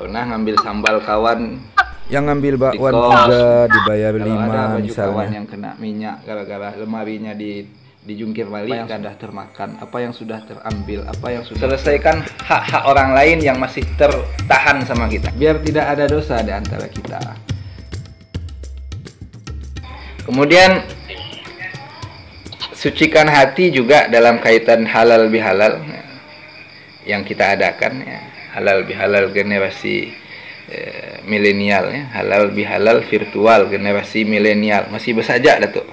Pernah ngambil sambal kawan, Yang ngambil di bakwan kos. 3 dibayar Kalau ada 5 baju kawan misalnya. yang kena minyak gara-gara lemarinya dijungkir balik, apa yang sudah termakan, apa yang sudah terambil, apa yang sudah selesaikan hak-hak orang lain yang masih tertahan sama kita, biar tidak ada dosa di antara kita. Kemudian sucikan hati juga dalam kaitan halal bihalal yang kita adakan ya. Halal bihalal generasi milenial ya. Halal bihalal virtual generasi milenial, masih bersajak Datuk,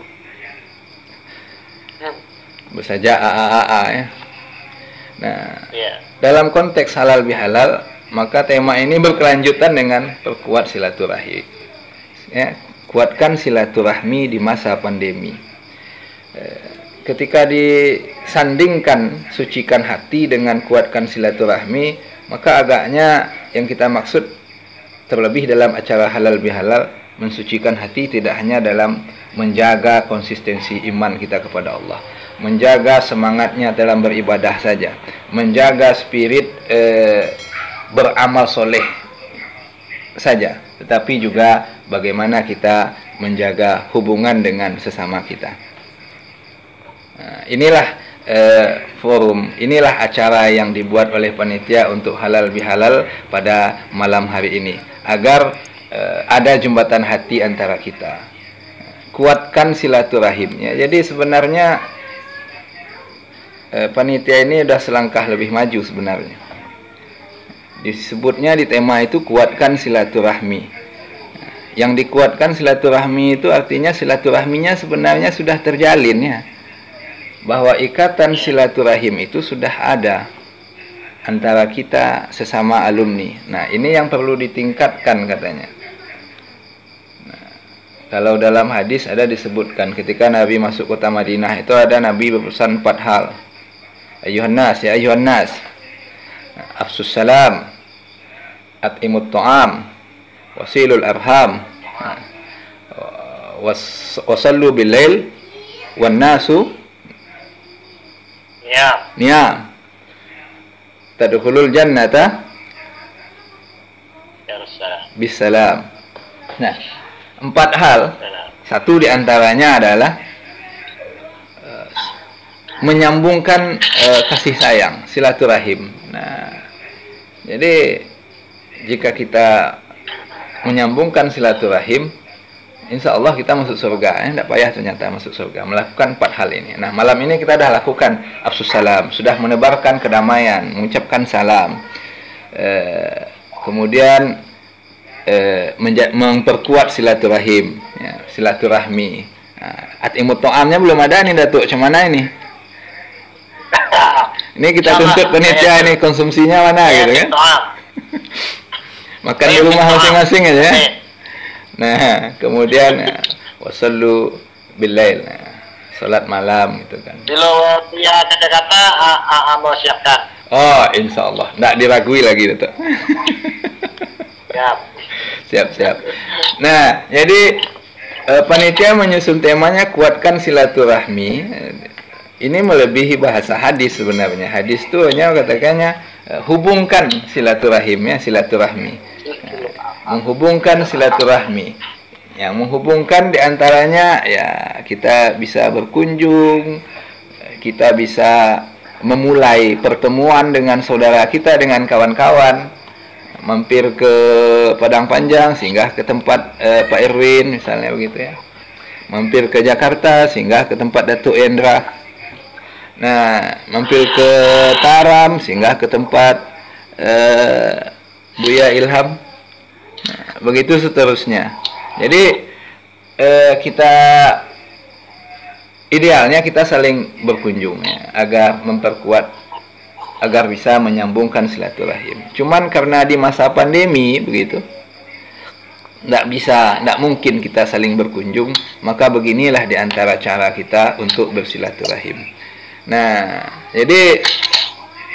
bersajak AAA ya. Nah, dalam konteks halal bihalal, maka tema ini berkelanjutan dengan perkuat silaturahmi ya. Kuatkan silaturahmi di masa pandemi. Ketika disandingkan sucikan hati dengan kuatkan silaturahmi, maka agaknya yang kita maksud terlebih dalam acara halal bihalal, mensucikan hati tidak hanya dalam menjaga konsistensi iman kita kepada Allah, menjaga semangatnya dalam beribadah saja, menjaga spirit beramal soleh saja, tetapi juga bagaimana kita menjaga hubungan dengan sesama kita. Nah, inilah forum, inilah acara yang dibuat oleh panitia untuk halal bihalal pada malam hari ini, agar ada jembatan hati antara kita, kuatkan silaturahimnya. Jadi sebenarnya panitia ini sudah selangkah lebih maju sebenarnya. Disebutnya di tema itu kuatkan silaturahmi. Yang dikuatkan silaturahmi itu artinya silaturahminya sebenarnya sudah terjalin ya, bahwa ikatan silaturahim itu sudah ada antara kita sesama alumni. Nah, ini yang perlu ditingkatkan katanya. Nah, kalau dalam hadis ada disebutkan ketika Nabi masuk kota Madinah itu ada Nabi berpesan 4 hal. Ayuhan nas, ya ayuhan nas, afsus salam, at'imut ta'am, wasilul arham, wasallu bil lail, wan nasu niyam, tadkhulul jannata bisalam. Nah, 4 hal. Satu diantaranya adalah menyambungkan kasih sayang, silaturahim. Nah, jadi jika kita menyambungkan silaturahim, insya Allah kita masuk surga. Tidak payah ternyata masuk surga melakukan 4 hal ini. Nah, malam ini kita dah lakukan afsus salam, sudah menebarkan kedamaian, mengucapkan salam. Kemudian memperkuat silaturahim, ya, silaturahmi. Nah, at'imut ta'amnya belum ada nih Datuk, cuman mana ini? Ini kita tuntut panitia ini konsumsinya mana gitu kan? Makan di rumah masing-masing aja ya. Nah, kemudian wasallu billail, salat malam gitu kan. Bila dia kata-kata mau siapkan. Oh, insya Allah, tidak diragui lagi Datuk. Siap. Nah, jadi panitia menyusun temanya kuatkan silaturahmi. Ini melebihi bahasa hadis sebenarnya. Hadis itu hanya katakannya hubungkan silaturahimnya, silaturahmi. Menghubungkan silaturahmi. Yang menghubungkan diantaranya ya kita bisa berkunjung, kita bisa memulai pertemuan dengan saudara kita, dengan kawan-kawan, mampir ke Padang Panjang singgah ke tempat Pak Irwin misalnya begitu ya, mampir ke Jakarta singgah ke tempat Datuk Endra. Nah, mampir ke Taram singgah ke tempat Buya Ilham. Nah, begitu seterusnya. Jadi kita idealnya kita saling berkunjung ya, agar memperkuat, agar bisa menyambungkan silaturahim. Cuman karena di masa pandemi begitu, tidak mungkin kita saling berkunjung, maka beginilah di antara cara kita untuk bersilaturahim. Nah, jadi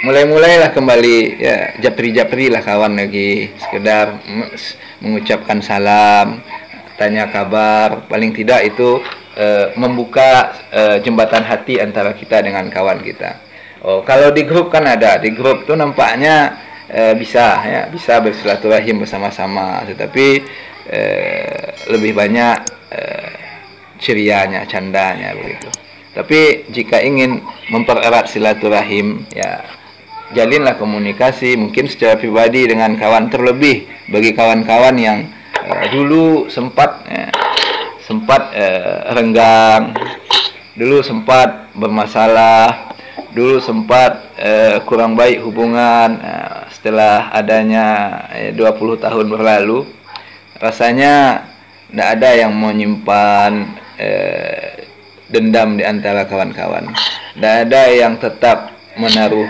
mulailah kembali ya, japri lah kawan lagi, sekedar mengucapkan salam, tanya kabar, paling tidak itu membuka jembatan hati antara kita dengan kawan kita. Oh, kalau di grup kan ada, di grup tuh nampaknya bisa ya, bisa bersilaturahim bersama-sama, tetapi lebih banyak cerianya, candanya begitu. Tapi jika ingin mempererat silaturahim, ya jalinlah komunikasi mungkin secara pribadi dengan kawan, terlebih bagi kawan-kawan yang dulu sempat renggang, dulu sempat bermasalah, dulu sempat kurang baik hubungan. Setelah adanya 20 tahun berlalu, rasanya tidak ada yang menyimpan dendam di antara kawan-kawan, tidak ada yang tetap menaruh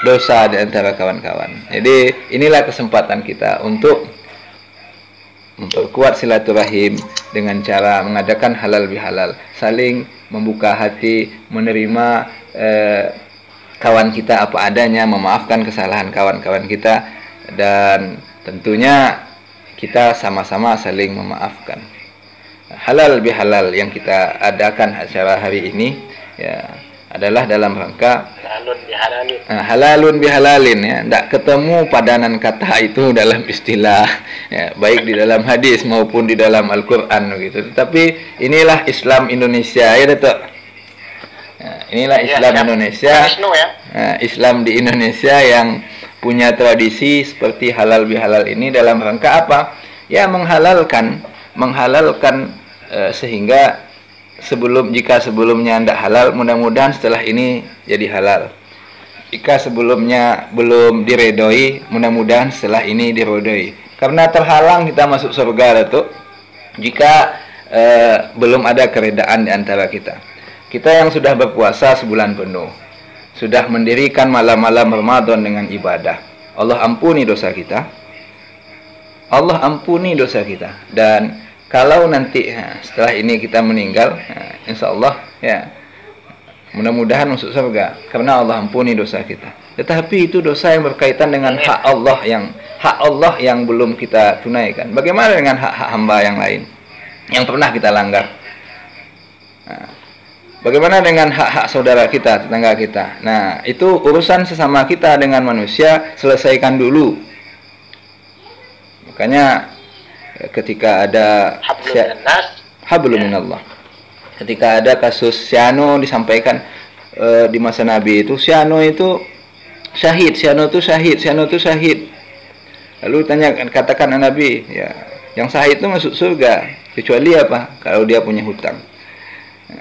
dosa di antara kawan-kawan. Jadi inilah kesempatan kita untuk memperkuat silaturahim dengan cara mengadakan halal bihalal, saling membuka hati, menerima kawan kita apa adanya, memaafkan kesalahan kawan-kawan kita, dan tentunya kita sama-sama saling memaafkan. Halal bihalal yang kita adakan acara hari ini ya adalah dalam rangka halalun bihalalin ya. Tidak ketemu padanan kata itu dalam istilah ya, baik di dalam hadis maupun di dalam Al-Quran gitu. Tetapi inilah Islam Indonesia ya Datuk. Ya, inilah Islam Indonesia. Islam di Indonesia yang punya tradisi seperti halal bihalal ini dalam rangka apa? Ya menghalalkan sehingga jika sebelumnya tidak halal, mudah-mudahan setelah ini jadi halal. Jika sebelumnya belum diredoi, mudah-mudahan setelah ini diredoi. Karena terhalang kita masuk surga Datuk jika belum ada keredaan di antara kita. Kita yang sudah berpuasa sebulan penuh, sudah mendirikan malam-malam Ramadan dengan ibadah, Allah ampuni dosa kita. Allah ampuni dosa kita. Dan kalau nanti setelah ini kita meninggal, insya Allah ya mudah-mudahan masuk surga karena Allah ampuni dosa kita. Tetapi itu dosa yang berkaitan dengan hak Allah yang belum kita tunaikan. Bagaimana dengan hak-hak hamba yang lain yang pernah kita langgar? Bagaimana dengan hak-hak saudara kita, tetangga kita? Nah, itu urusan sesama kita dengan manusia, selesaikan dulu. Makanya ketika ada hablum minallah, ketika ada kasus Siano disampaikan di masa Nabi itu, Siano itu syahid. Lalu katakan Nabi, ya, yang syahid itu masuk surga kecuali apa? Kalau dia punya hutang.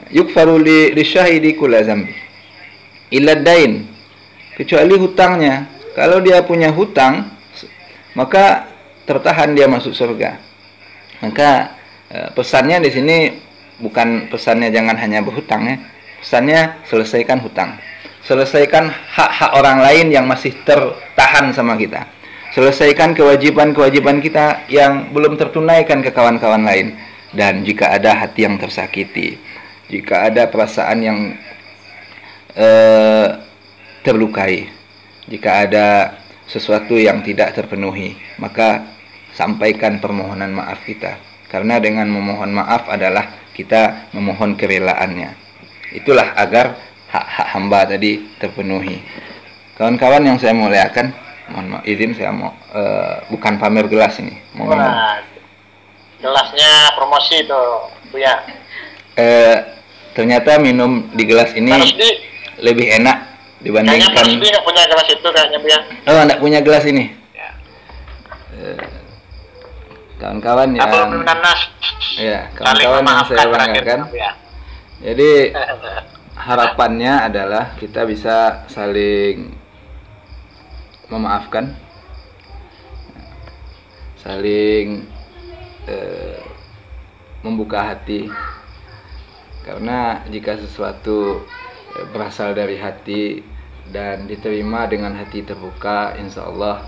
Yukfaru li syahidi kulla zambi illa dain, kecuali hutangnya. Kalau dia punya hutang, maka tertahan dia masuk surga. Maka pesannya di sini bukan pesannya jangan hanya berhutang ya. Pesannya selesaikan hutang. Selesaikan hak-hak orang lain yang masih tertahan sama kita. Selesaikan kewajiban-kewajiban kita yang belum tertunaikan ke kawan-kawan lain. Dan jika ada hati yang tersakiti, jika ada perasaan yang terlukai, jika ada sesuatu yang tidak terpenuhi, maka sampaikan permohonan maaf kita. Karena dengan memohon maaf adalah kita memohon kerelaannya. Itulah agar hak-hak hamba tadi terpenuhi. Kawan-kawan yang saya muliakan, mohon izin saya mau bukan pamer gelas ini. Gelasnya promosi itu, Bu ya. Ternyata minum di gelas ini lebih enak dibandingkan. Kayaknya Pak nggak punya gelas itu kayaknya, Bu ya. Oh, enggak punya gelas ini. Ya. Kawan-kawan yang ya, kawan-kawan yang saya banggakan. Ya. Jadi harapannya adalah kita bisa saling memaafkan, saling membuka hati. Karena jika sesuatu berasal dari hati dan diterima dengan hati terbuka, insya Allah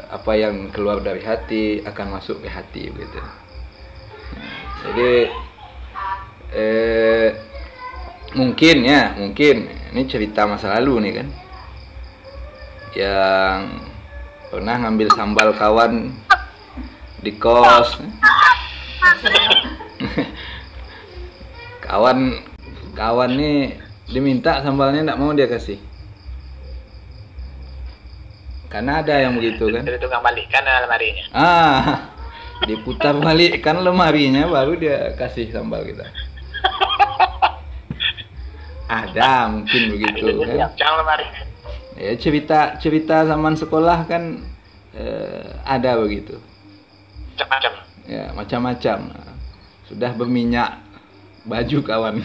apa yang keluar dari hati akan masuk ke hati begitu. Jadi mungkin ini cerita masa lalu nih kan, yang pernah ngambil sambal kawan di kos. kawan nih diminta sambalnya, nggak mau dia kasih. Karena ada yang begitu kan. Itu tukang balikkan lemarinya. Diputar balikkan lemarinya baru dia kasih sambal kita. Ada mungkin begitu kan. Jangan lemari. Ya cerita zaman sekolah kan ada begitu. Macam-macam. Ya macam-macam. Sudah berminyak baju kawan.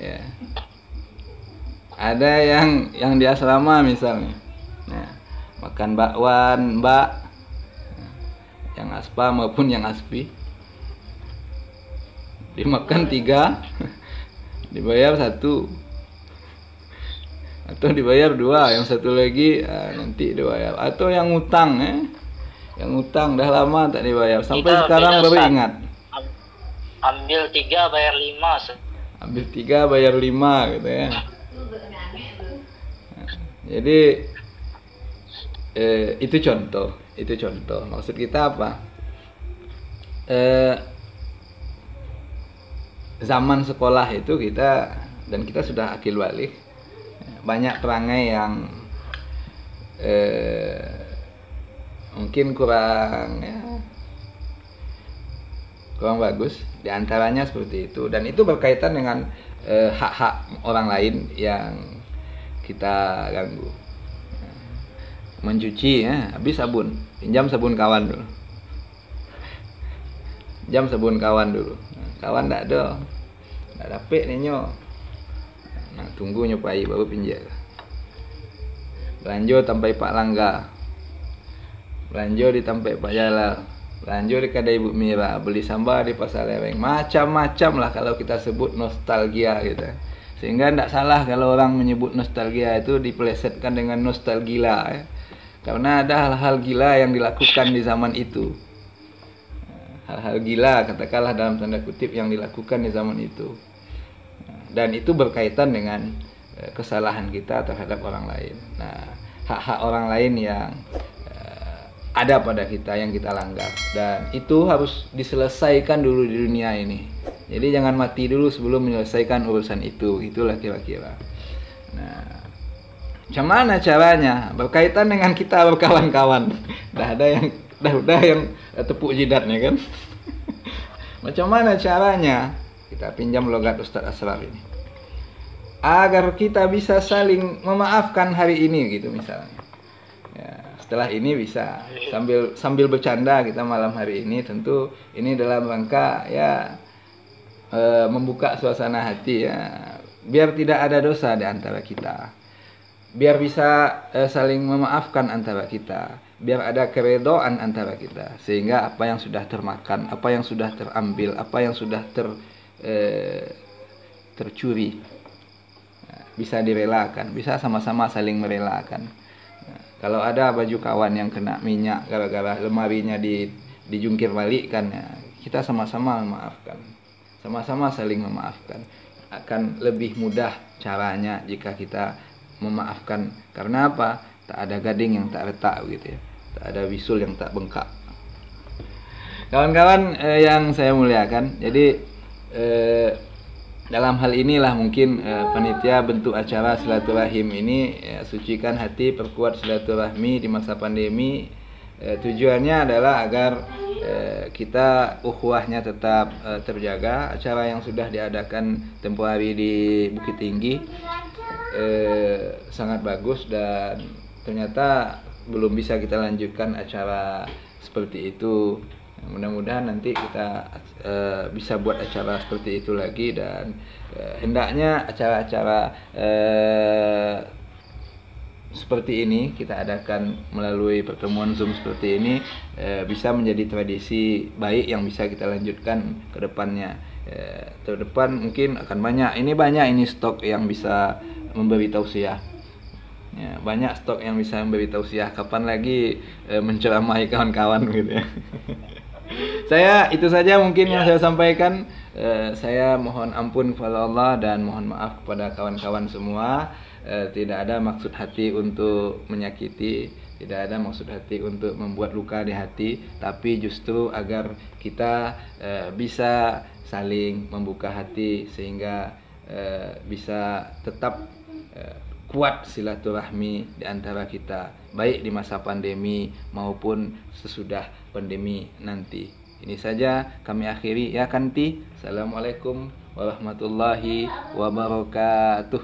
Ya. Ada yang di asrama misalnya. Nah, makan bakwan, mbak, yang aspa maupun yang aspi, dimakan 3, dibayar 1, atau dibayar 2, yang satu lagi nanti dibayar, atau yang ngutang, yang ngutang dah lama tak dibayar, sampai sekarang baru ingat. Ambil 3 bayar 5. Ambil 3 bayar 5 gitu ya. Jadi itu contoh. Maksud kita apa? Zaman sekolah itu kita sudah akil balik. Banyak perangai yang mungkin kurang bagus. Di antaranya seperti itu, dan itu berkaitan dengan hak-hak orang lain yang kita ganggu. Mencuci habis sabun, pinjam sabun kawan dulu. Kawan tak ada, tak dapet ninyo. Nah, tunggu nyopai baru pinjam. Belanja tampai Pak Langga, belanja di tampai Pak Jalal, belanja di kedai Ibu Mira, beli sambal di Pasar Lereng, macam-macam lah kalau kita sebut nostalgia gitu. Sehingga tidak salah kalau orang menyebut nostalgia itu dipelesetkan dengan nostalgila ya. Karena ada hal-hal gila yang dilakukan di zaman itu. Hal-hal gila, katakanlah dalam tanda kutip, yang dilakukan di zaman itu. Dan itu berkaitan dengan kesalahan kita terhadap orang lain. Nah, hak-hak orang lain yang ada pada kita yang kita langgar, dan itu harus diselesaikan dulu di dunia ini. Jadi jangan mati dulu sebelum menyelesaikan urusan itu. Itulah kira-kira. Nah, macam mana caranya? Berkaitan dengan kita berkawan-kawan. Udah yang tepuk jidatnya kan. Macam mana caranya? Kita pinjam logat Ustadz Asrar ini. Agar kita bisa saling memaafkan hari ini gitu misalnya. Ya, setelah ini bisa sambil bercanda kita malam hari ini, tentu ini dalam rangka ya membuka suasana hati ya, biar tidak ada dosa di antara kita, biar bisa saling memaafkan antara kita, biar ada keredoan antara kita, sehingga apa yang sudah termakan, apa yang sudah terambil, apa yang sudah tercuri bisa direlakan, bisa sama-sama saling merelakan. Kalau ada baju kawan yang kena minyak gara-gara lemarinya dijungkir balikkan ya, kita sama-sama memaafkan, sama-sama saling memaafkan. Akan lebih mudah caranya jika kita memaafkan. Karena apa? Tak ada gading yang tak retak gitu ya, tak ada bisul yang tak bengkak. Kawan-kawan yang saya muliakan, jadi dalam hal inilah mungkin panitia bentuk acara silaturahim ini ya, sucikan hati, perkuat silaturahmi di masa pandemi. Tujuannya adalah agar kita ukhuwahnya tetap terjaga. Acara yang sudah diadakan tempoh hari di Bukit Tinggi sangat bagus, dan ternyata belum bisa kita lanjutkan acara seperti itu. Mudah-mudahan nanti kita bisa buat acara seperti itu lagi, dan hendaknya acara-acara seperti ini kita adakan melalui pertemuan Zoom seperti ini bisa menjadi tradisi baik yang bisa kita lanjutkan ke depannya. Terdepan mungkin akan banyak ini stok yang bisa memberi tausiah. Ya, banyak stok yang bisa memberi tausiah. Kapan lagi menceramahi kawan-kawan gitu ya. Saya itu saja mungkin yang saya sampaikan. Saya mohon ampun kepada Allah dan mohon maaf kepada kawan-kawan semua. Tidak ada maksud hati untuk menyakiti, tidak ada maksud hati untuk membuat luka di hati, tapi justru agar kita bisa saling membuka hati sehingga bisa tetap kuat silaturahmi di antara kita, baik di masa pandemi maupun sesudah pandemi nanti. Ini saja kami akhiri ya Kanti. Assalamualaikum warahmatullahi wabarakatuh.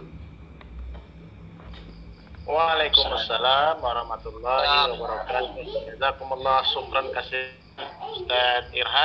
Waalaikumsalam warahmatullahi wabarakatuh. Jazakumullah, syukran kasih Ustaz Irhas.